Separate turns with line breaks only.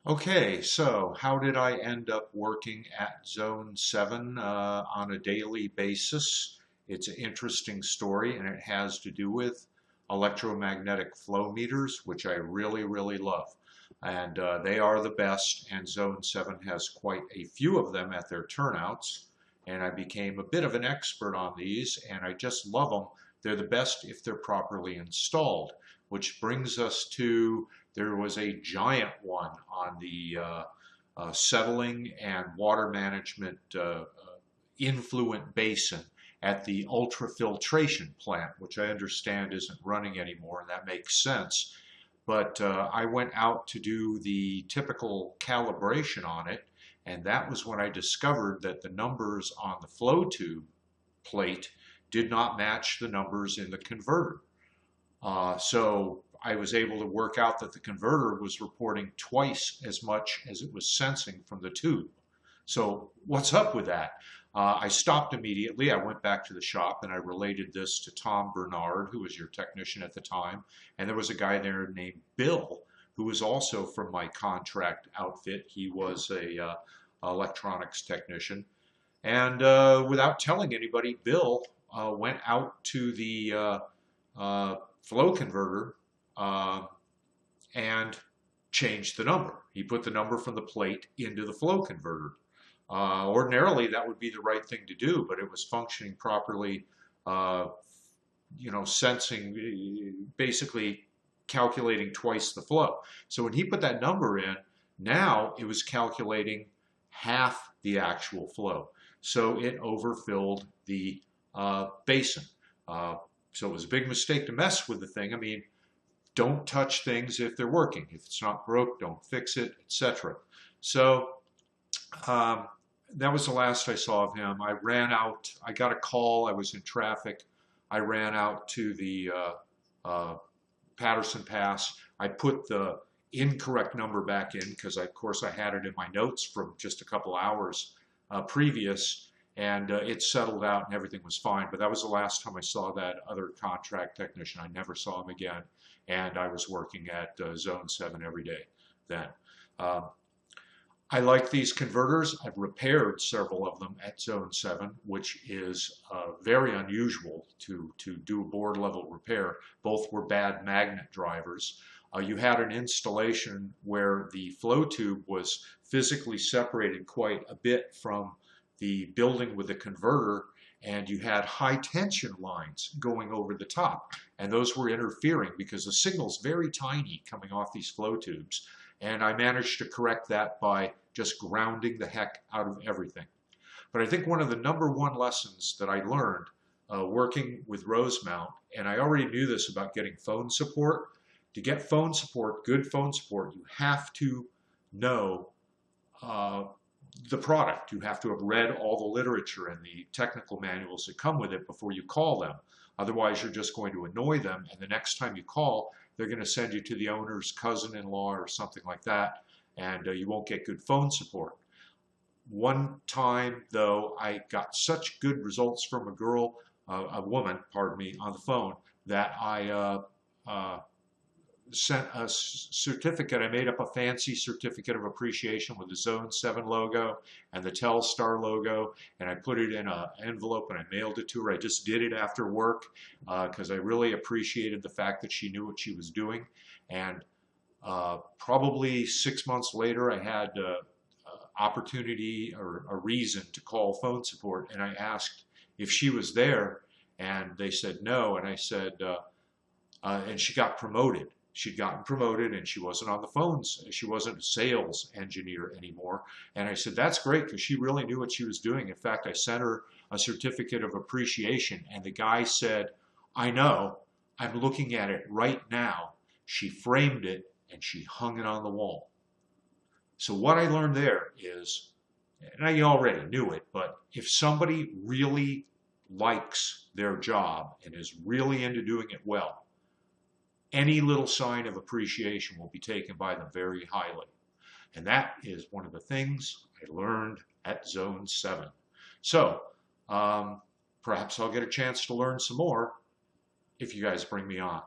Okay, so how did I end up working at Zone 7 on a daily basis? It's an interesting story and it has to do with electromagnetic flow meters, which I really, really love. And they are the best, and Zone 7 has quite a few of them at their turnouts. And I became a bit of an expert on these, and I just love them. They're the best if they're properly installed, which brings us to there was a giant one on the settling and water management influent basin at the ultrafiltration plant, which I understand isn't running anymore, and that makes sense. But I went out to do the typical calibration on it, and that was when I discovered that the numbers on the flow tube plate did not match the numbers in the converter. So I was able to work out that the converter was reporting twice as much as it was sensing from the tube. So what's up with that? I stopped immediately. I went back to the shop and I related this to Tom Bernard, who was your technician at the time. And there was a guy there named Bill, who was also from my contract outfit. He was a electronics technician. And without telling anybody, Bill went out to the flow converter and changed the number. He put the number from the plate into the flow converter. Ordinarily, that would be the right thing to do, but it was functioning properly, sensing, basically calculating twice the flow. So when he put that number in, now it was calculating half the actual flow. So it overfilled the basin. So it was a big mistake to mess with the thing. I mean, don't touch things if they're working. If it's not broke, don't fix it, etc. So that was the last I saw of him. I ran out. I got a call. I was in traffic. I ran out to the Patterson Pass. I put the incorrect number back in because, of course, I had it in my notes from just a couple hours previous. And it settled out and everything was fine. But that was the last time I saw that other contract technician. I never saw him again. And I was working at Zone 7 every day then. I like these converters. I've repaired several of them at Zone 7, which is very unusual to do a board level repair. Both were bad magnet drivers. You had an installation where the flow tube was physically separated quite a bit from the building with the converter, and you had high tension lines going over the top, and those were interfering because the signal's very tiny coming off these flow tubes. And I managed to correct that by just grounding the heck out of everything. But I think one of the #1 lessons that I learned working with Rosemount, and I already knew this about getting phone support, to get phone support, good phone support, you have to know the product. You have to have read all the literature and the technical manuals that come with it before you call them. Otherwise, you're just going to annoy them, and the next time you call, they're going to send you to the owner's cousin-in-law or something like that, and you won't get good phone support. One time, though, I got such good results from a woman, pardon me, on the phone, that I sent a certificate. I made up a fancy certificate of appreciation with the Zone 7 logo and the Telstar logo, and I put it in an envelope and I mailed it to her. I just did it after work because I really appreciated the fact that she knew what she was doing. And probably 6 months later, I had opportunity or a reason to call phone support, and I asked if she was there, and they said no, and I said, and she got promoted. She'd gotten promoted and she wasn't on the phones. She wasn't a sales engineer anymore. And I said, that's great because she really knew what she was doing. In fact, I sent her a certificate of appreciation, and the guy said, I know, I'm looking at it right now. She framed it and she hung it on the wall. So what I learned there is, and I already knew it, but if somebody really likes their job and is really into doing it well, any little sign of appreciation will be taken by them very highly. And that is one of the things I learned at Zone 7. So perhaps I'll get a chance to learn some more if you guys bring me on.